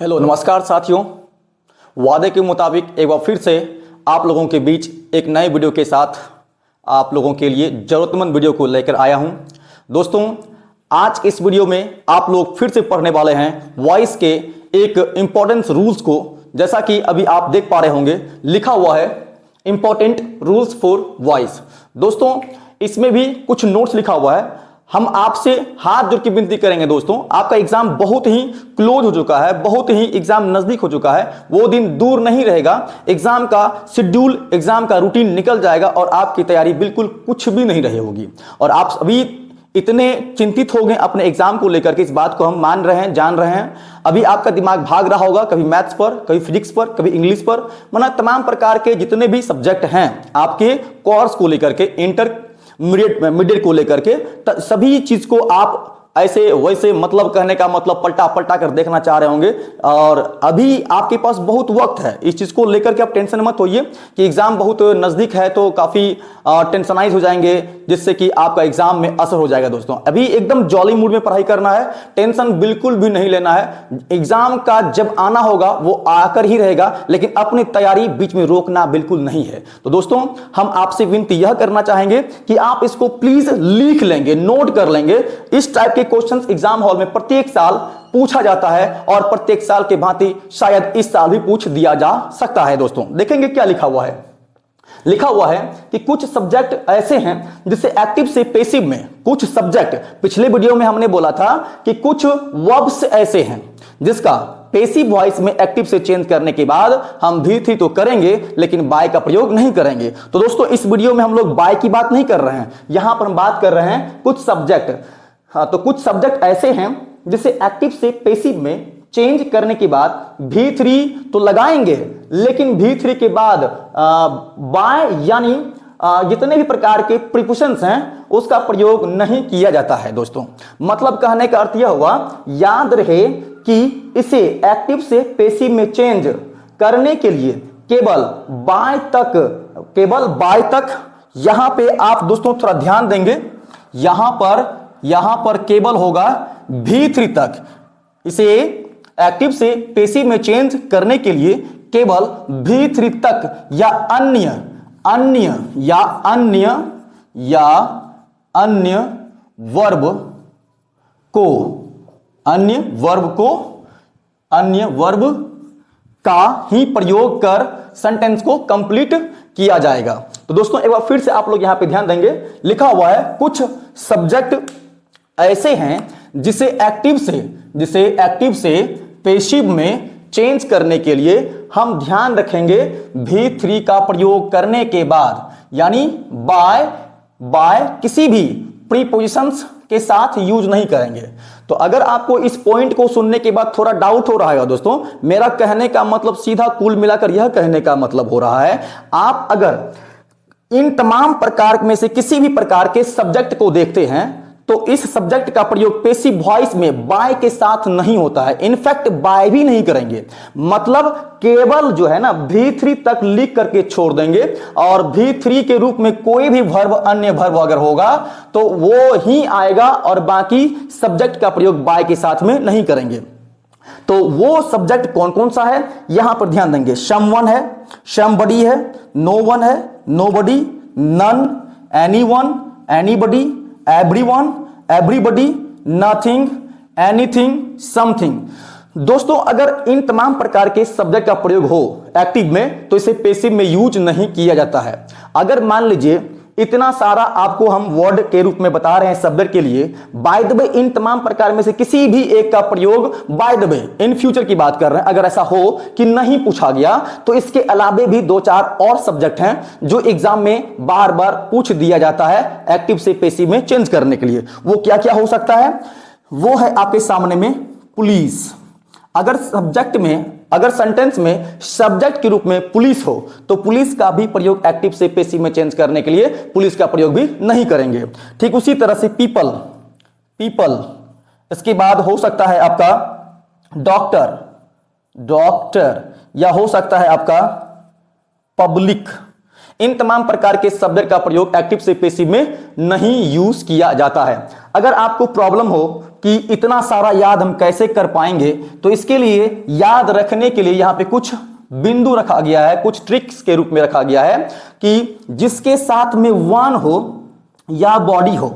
Hello नमस्कार साथियों, वादे के मुताबिक एक बार फिर से आप लोगों के बीच एक नए वीडियो के साथ आप लोगों के लिए ज़रूरतमंद वीडियो को लेकर आया हूं। दोस्तों, आज इस वीडियो में आप लोग फिर से पढ़ने वाले हैं वॉइस के एक इंपॉर्टेंस रूल्स को। जैसा कि अभी आप देख पा रहे होंगे, लिखा हुआ है इंपॉर्टेंट रूल्स फॉर वॉइस। दोस्तों, इसमें भी कुछ नोट्स लिखा हुआ है। हम आपसे हाथ जोड़ के विनती करेंगे दोस्तों, आपका एग्जाम बहुत ही क्लोज हो चुका है, बहुत ही एग्जाम नजदीक हो चुका है। वो दिन दूर नहीं रहेगा, एग्जाम का शेड्यूल, एग्जाम का रूटीन निकल जाएगा और आपकी तैयारी बिल्कुल कुछ भी नहीं रही होगी। और आप अभी इतने चिंतित हो गए अपने एग्जाम को लेकर के, इस बात को हम मान रहे हैं, जान रहे हैं। अभी आपका दिमाग भाग रहा होगा, कभी मैथ्स पर, कभी फिजिक्स पर, कभी इंग्लिश पर, मतलब तमाम प्रकार के जितने भी सब्जेक्ट हैं आपके कोर्स को लेकर के, इंटरमीडिएट को लेकर के, सभी चीज को आप ऐसे वैसे मतलब कहने का मतलब पलटा पलटा कर देखना चाह रहे होंगे। और अभी आपके पास बहुत वक्त है, इस चीज को लेकर के आप टेंशन मत होइए कि एग्जाम बहुत नजदीक है तो काफी टेंशनाइज हो जाएंगे, जिससे कि आपका एग्जाम में असर हो जाएगा। दोस्तों, अभी एकदम जॉली मूड में पढ़ाई करना है, टेंशन बिल्कुल भी नहीं लेना है। एग्जाम का जब आना होगा वो आकर ही रहेगा, लेकिन अपनी तैयारी बीच में रोकना बिल्कुल नहीं है। तो दोस्तों, हम आपसे विनती यह करना चाहेंगे कि आप इसको प्लीज लिख लेंगे, नोट कर लेंगे। इस टाइप के क्वेश्चंस एग्जाम हॉल में प्रत्येक साल पूछा जाता है और प्रत्येक साल के भांति शायद इस साल भी पूछ दिया जा सकता है। दोस्तों, देखेंगे क्या लिखा हुआ है। लिखा हुआ है कि कुछ सब्जेक्ट ऐसे हैं जिसे एक्टिव से पैसिव में, कुछ सब्जेक्ट, पिछले वीडियो में हमने बोला था कि कुछ वर्ब्स ऐसे हैं जिसका पैसिव वॉइस में एक्टिव से चेंज करने के बाद हम भी तो करेंगे, लेकिन बाय का प्रयोग नहीं करेंगे। तो दोस्तों, इस वीडियो में हम लोग बाय की बात नहीं कर रहे हैं, यहां पर हम बात कर रहे हैं कुछ सब्जेक्ट। हाँ, तो कुछ सब्जेक्ट ऐसे हैं जिसे एक्टिव से पैसिव में चेंज करने के बाद भी3 तो लगाएंगे, लेकिन भी3 के बाद बाय यानी जितने भी प्रकार के प्रीपोजिशंस हैं उसका प्रयोग नहीं किया जाता है। दोस्तों, मतलब कहने का अर्थ यह हुआ, याद रहे कि इसे एक्टिव से पैसिव में चेंज करने के लिए केवल बाय तक, यहां पे आप दोस्तों थोड़ा ध्यान देंगे, यहां पर केवल होगा भी3 तक। इसे एक्टिव से पैसिव में चेंज करने के लिए केवल भी3 तक या अन्य वर्ब का ही प्रयोग कर सेंटेंस को कंप्लीट किया जाएगा। तो दोस्तों, एक बार फिर से आप लोग यहां पे ध्यान देंगे, लिखा हुआ है कुछ सब्जेक्ट ऐसे हैं जिसे एक्टिव से पैसिव में चेंज करने के लिए हम ध्यान रखेंगे भी3 का प्रयोग करने के बाद, यानी बाय किसी भी प्रीपोजिशंस के साथ यूज नहीं करेंगे। तो अगर आपको इस पॉइंट को सुनने के बाद थोड़ा डाउट हो रहा है दोस्तों, मेरा कहने का मतलब सीधा कुल मिलाकर यह कहने का मतलब हो रहा है, आप अगर इन तमाम प्रकार में से किसी भी प्रकार के सब्जेक्ट को देखते हैं तो इस सब्जेक्ट का प्रयोग पैसिव वॉइस में बाय के साथ नहीं होता है, इनफैक्ट बाय भी नहीं करेंगे। मतलब केवल जो है ना भी3 तक लिख करके छोड़ देंगे और भी3 के रूप में कोई भी वर्ब, अन्य वर्ब अगर होगा तो वो ही आएगा और बाकी सब्जेक्ट का प्रयोग बाय के साथ में नहीं करेंगे। तो वो सब्जेक्ट कौन कौन सा है यहां पर ध्यान देंगे। समवन है, समबडी है, नो वन है, nobody, none, anyone, anybody, everyone, everybody, nothing, anything, something. दोस्तों, अगर इन तमाम प्रकार के सब्जेक्ट का प्रयोग हो एक्टिव में तो इसे पैसिव में यूज नहीं किया जाता है। अगर मान लीजिए इतना सारा आपको हम वर्ड के रूप में बता रहे हैं सब्जेक्ट के लिए, बाय द वे इन तमाम प्रकार में से किसी भी एक का प्रयोग, by the way in future की बात कर रहे हैं, अगर ऐसा हो कि नहीं पूछा गया तो इसके अलावे भी 2-4 और सब्जेक्ट हैं जो एग्जाम में बार बार पूछ दिया जाता है एक्टिव से पैसिव में चेंज करने के लिए। वो क्या क्या हो सकता है? वो है आपके सामने में पुलिस। अगर सेंटेंस में सब्जेक्ट के रूप में पुलिस हो तो पुलिस का भी प्रयोग एक्टिव से पैसिव में चेंज करने के लिए पुलिस का प्रयोग भी नहीं करेंगे। ठीक उसी तरह से पीपल, इसके बाद हो सकता है आपका डॉक्टर, या हो सकता है आपका पब्लिक। इन तमाम प्रकार के शब्द का प्रयोग एक्टिव से पैसिव में नहीं यूज किया जाता है। अगर आपको प्रॉब्लम हो कि इतना सारा याद हम कैसे कर पाएंगे, तो इसके लिए याद रखने के लिए यहां पे कुछ बिंदु रखा गया है, कुछ ट्रिक्स के रूप में रखा गया है कि जिसके साथ में वन हो या बॉडी हो,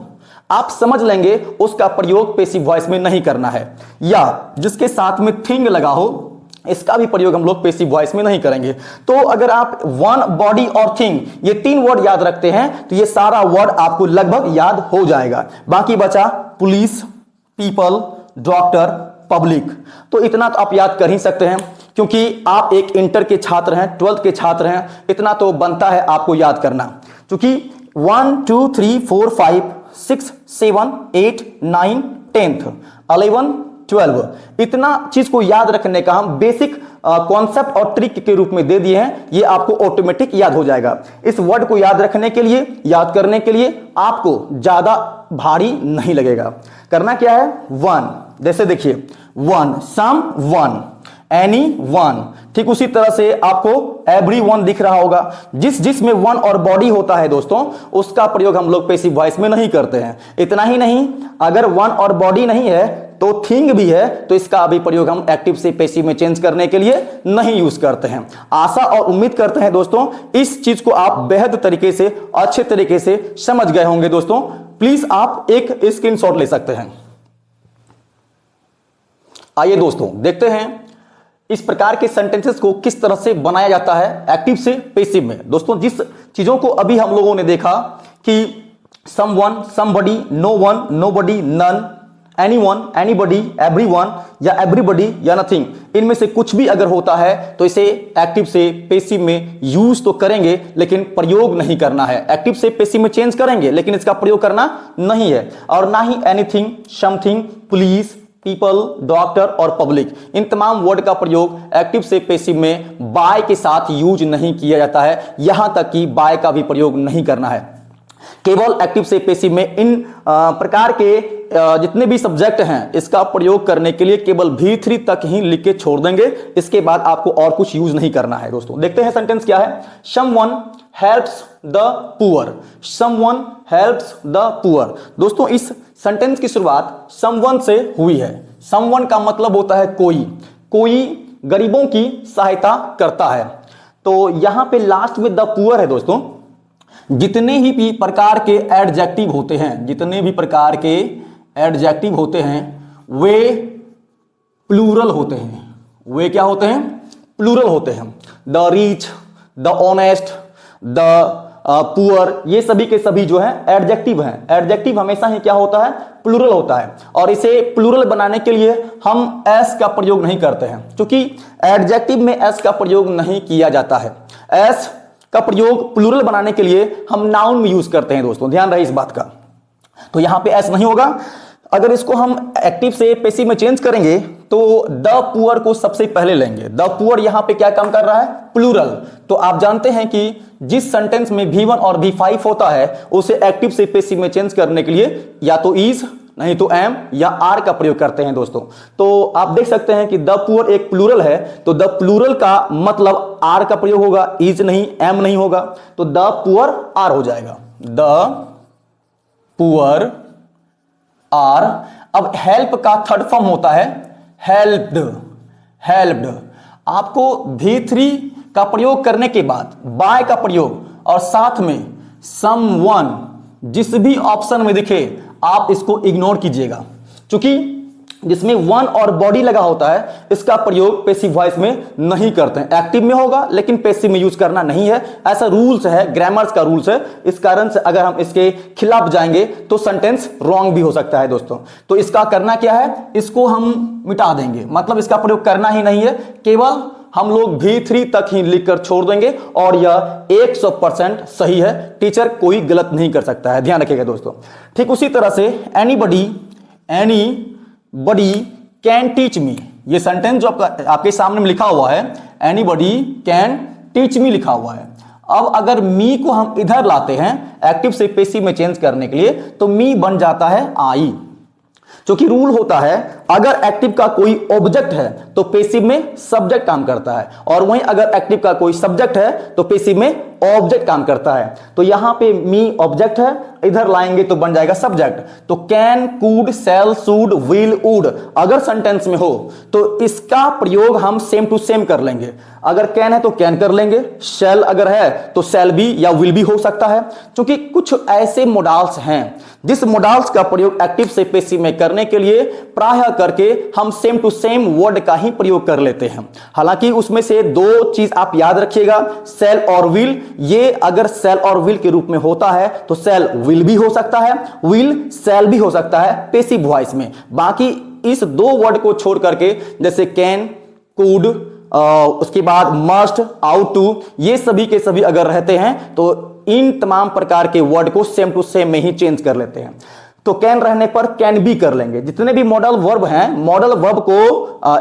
आप समझ लेंगे उसका प्रयोग पैसिव वॉइस में नहीं करना है। या जिसके साथ में थिंग लगा हो, इसका भी प्रयोग हम लोग पैसिव वॉइस में नहीं करेंगे। तो अगर आप वन, बॉडी और थिंग ये 3 वर्ड याद रखते हैं तो ये सारा वर्ड आपको लगभग याद हो जाएगा। बाकी बचा पुलिस, पीपल, डॉक्टर, पब्लिक। तो इतना तो आप याद कर ही सकते हैं, क्योंकि आप एक इंटर के छात्र हैं, 12th के छात्र हैं, इतना तो बनता है आपको याद करना। क्योंकि 1 2 3 4 5 6 7 8 9 10th 11 12 इतना चीज को याद रखने का हम बेसिक कॉन्सेप्ट और ट्रिक के रूप में दे दिए हैं। ये आपको ऑटोमेटिक याद हो जाएगा। इस वर्ड को याद रखने के लिए, याद करने के लिए आपको ज्यादा भारी नहीं लगेगा। करना क्या है, वन, जैसे देखिए वन, सम वन, एनी वन। ठीक उसी तरह से आपको एवरी वन दिख रहा होगा। जिसमें वन और बॉडी होता है दोस्तों, उसका प्रयोग हम लोग पैसिव वॉइस में नहीं करते हैं। इतना ही नहीं, अगर वन और बॉडी नहीं है तो थिंग भी है, तो इसका अभी प्रयोग हम एक्टिव से पैसिव में चेंज करने के लिए नहीं यूज करते हैं। आशा और उम्मीद करते हैं दोस्तों इस चीज को आप बेहद तरीके से, अच्छे तरीके से समझ गए होंगे। दोस्तों प्लीज आप एक स्क्रीनशॉट ले सकते हैं। आइए दोस्तों देखते हैं इस प्रकार के सेंटेंसेस को किस तरह से बनाया जाता है एक्टिव से पैसिव में। दोस्तों जिस चीजों को अभी हम लोगों ने देखा कि someone, somebody, no one, nobody, none, anyone, anybody, everyone या एवरीबडी या नथिंग, इनमें से कुछ भी अगर होता है तो इसे एक्टिव से पैसिव में यूज तो करेंगे लेकिन प्रयोग नहीं करना है। एक्टिव से पैसिव में चेंज करेंगे लेकिन इसका प्रयोग करना नहीं है। और ना ही anything, something, police, people, doctor और पब्लिक, इन तमाम वर्ड का प्रयोग एक्टिव से पैसिव में बाय के साथ यूज नहीं किया जाता है। यहां तक कि बाय का भी प्रयोग नहीं करना है। केवल एक्टिव से पैसिव में इन प्रकार के जितने भी सब्जेक्ट हैं इसका प्रयोग करने के लिए केवल V3 तक ही लिख के छोड़ देंगे। इसके बाद आपको और कुछ यूज नहीं करना है। दोस्तों देखते हैं सेंटेंस क्या है। Someone helps the poor, someone helps the poor. दोस्तों इस सेंटेंस की शुरुआत समवन से हुई है। समवन का मतलब होता है कोई, कोई गरीबों की सहायता करता है। तो यहां पे लास्ट में द पुअर है। दोस्तों जितने ही प्रकार के एडजेक्टिव होते हैं, जितने भी प्रकार के एडजेक्टिव होते हैं वे प्लूरल होते हैं। वे क्या होते हैं, प्लूरल होते हैं। The rich, the honest, the poor, ये सभी के सभी जो है एडजेक्टिव हैं। एडजेक्टिव हमेशा ही क्या होता है, प्लूरल होता है। और इसे प्लूरल बनाने के लिए हम एस का प्रयोग नहीं करते हैं, क्योंकि एडजेक्टिव में एस का प्रयोग नहीं किया जाता है। एस का प्रयोग प्लूरल बनाने के लिए हम नाउन में यूज करते हैं। दोस्तों ध्यान रहे इस बात का। तो यहां पे एस नहीं होगा। अगर इसको हम एक्टिव से पैसिव में चेंज करेंगे तो द पुअर को सबसे पहले लेंगे। द पुअर यहां पे क्या काम कर रहा है, प्लूरल। तो आप जानते हैं कि जिस सेंटेंस में V1 और V5 होता है उसे एक्टिव से पैसिव में चेंज करने के लिए या तो इज, नहीं तो एम या आर का प्रयोग करते हैं। दोस्तों तो आप देख सकते हैं कि द पुअर एक प्लूरल है, तो द प्लूरल का मतलब आर का प्रयोग होगा, इज नहीं, एम नहीं होगा। तो द पुअर आर हो जाएगा, द पुअर आर। अब हेल्प का थर्ड फॉर्म होता है हेल्प्ड, हेल्प्ड। आपको V3 का प्रयोग करने के बाद बाय का प्रयोग और साथ में समवन जिस भी ऑप्शन में दिखे आप इसको इग्नोर कीजिएगा, क्योंकि जिसमें वन और बॉडी लगा होता है इसका प्रयोग पैसिव वॉइस में नहीं करते हैं। एक्टिव में होगा लेकिन पैसिव में यूज करना नहीं है। ऐसा रूल्स है, ग्रामर्स का रूल्स है। इस कारण से अगर हम इसके खिलाफ जाएंगे तो सेंटेंस रॉन्ग भी हो सकता है। दोस्तों तो इसका करना क्या है, इसको हम मिटा देंगे, मतलब इसका प्रयोग करना ही नहीं है। केवल हम लोग V3 तक ही लिखकर छोड़ देंगे और यह 100% सही है। टीचर कोई गलत नहीं कर सकता है, ध्यान रखिएगा दोस्तों। ठीक उसी तरह से anybody, anybody can teach me, ये सेंटेंस जो आपके सामने में लिखा हुआ है एनीबडी कैन टीच मी लिखा हुआ है। अब अगर मी को हम इधर लाते हैं एक्टिव से पैसिव में चेंज करने के लिए तो मी बन जाता है आई, क्योंकि रूल होता है अगर एक्टिव का कोई ऑब्जेक्ट है तो पेसिव में सब्जेक्ट काम करता है, और वहीं अगर एक्टिव का कोई सब्जेक्ट है तो पेसिव में ऑब्जेक्ट काम करता है। तो यहां पे मी ऑब्जेक्ट है, इधर लाएंगे तो बन जाएगा सब्जेक्ट। तो can, could, shall, should, will, would अगर सेंटेंस में हो तो इसका प्रयोग हम सेम टू सेम कर लेंगे। अगर कैन है तो कैन कर लेंगे, शैल अगर है तो शैल भी या विल भी हो सकता है, क्योंकि कुछ ऐसे मोडाल्स हैं जिस मोडाल्स का प्रयोग एक्टिव से पेसिव में करने के लिए प्रायः करके हम सेम टू सेम वर्ड का ही प्रयोग कर लेते हैं। हालांकि उसमें से दो चीज आप याद रखिएगा, शैल और विल। ये अगर शैल और विल के रूप में होता है तो शैल विल भी हो सकता है, विल शैल भी हो सकता है पेसिव वॉइस में। बाकी इस दो वर्ड को छोड़ करके जैसे कैन, कुड, उसके बाद मस्ट, आउट टू, ये सभी के सभी अगर रहते हैं तो इन तमाम प्रकार के वर्ड को सेम टू सेम में ही चेंज कर लेते हैं। तो कैन रहने पर कैन भी कर लेंगे। जितने भी मॉडल वर्ब हैं, मॉडल वर्ब को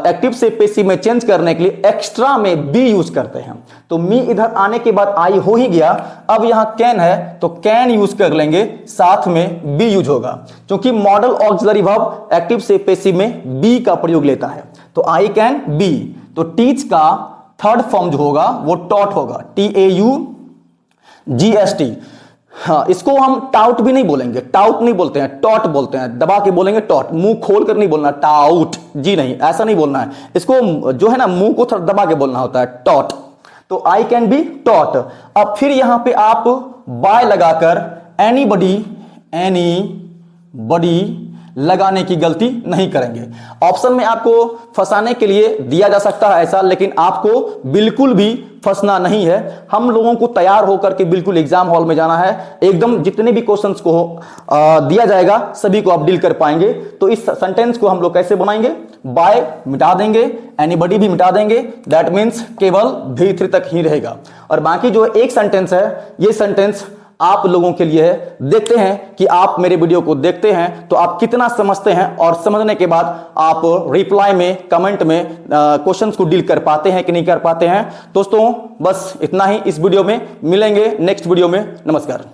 एक्टिव से पेसिव में चेंज करने के लिए एक्स्ट्रा में बी यूज करते हैं। तो मी इधर आने के बाद आई हो ही गया, अब यहां कैन है तो कैन यूज कर लेंगे, साथ में बी यूज होगा, क्योंकि मॉडल ऑक्सिलरी वर्ब एक्टिव से पेसिव में बी का प्रयोग लेता है। तो आई कैन बी, तो टीच का थर्ड फॉर्म जो होगा वो टॉट होगा, TAUGST। हाँ, इसको हम टाउट भी नहीं बोलेंगे, टाउट नहीं बोलते हैं, टॉट बोलते हैं, दबा के बोलेंगे टॉट, मुंह खोल कर नहीं बोलना टाउट, जी नहीं, ऐसा नहीं बोलना है। इसको जो है ना मुंह को थोड़ा दबा के बोलना होता है, टॉट। तो आई कैन बी टॉट। अब फिर यहां पे आप बाय लगाकर एनीबडी लगाने की गलती नहीं करेंगे। ऑप्शन में आपको फंसाने के लिए दिया जा सकता है ऐसा, लेकिन आपको बिल्कुल भी फंसना नहीं है। हम लोगों को तैयार होकर के बिल्कुल एग्जाम हॉल में जाना है, एकदम जितने भी क्वेश्चंस को दिया जाएगा सभी को आप डील कर पाएंगे। तो इस सेंटेंस को हम लोग कैसे बनाएंगे, बाय मिटा देंगे, एनीबडी भी मिटा देंगे, दैट मीन्स केवल भी3 तक ही रहेगा। और बाकी जो एक सेंटेंस है, ये सेंटेंस आप लोगों के लिए है। देखते हैं कि आप मेरे वीडियो को देखते हैं तो आप कितना समझते हैं, और समझने के बाद आप रिप्लाई में, कमेंट में क्वेश्चंस को डील कर पाते हैं कि नहीं कर पाते हैं। दोस्तों बस इतना ही इस वीडियो में, मिलेंगे नेक्स्ट वीडियो में। नमस्कार।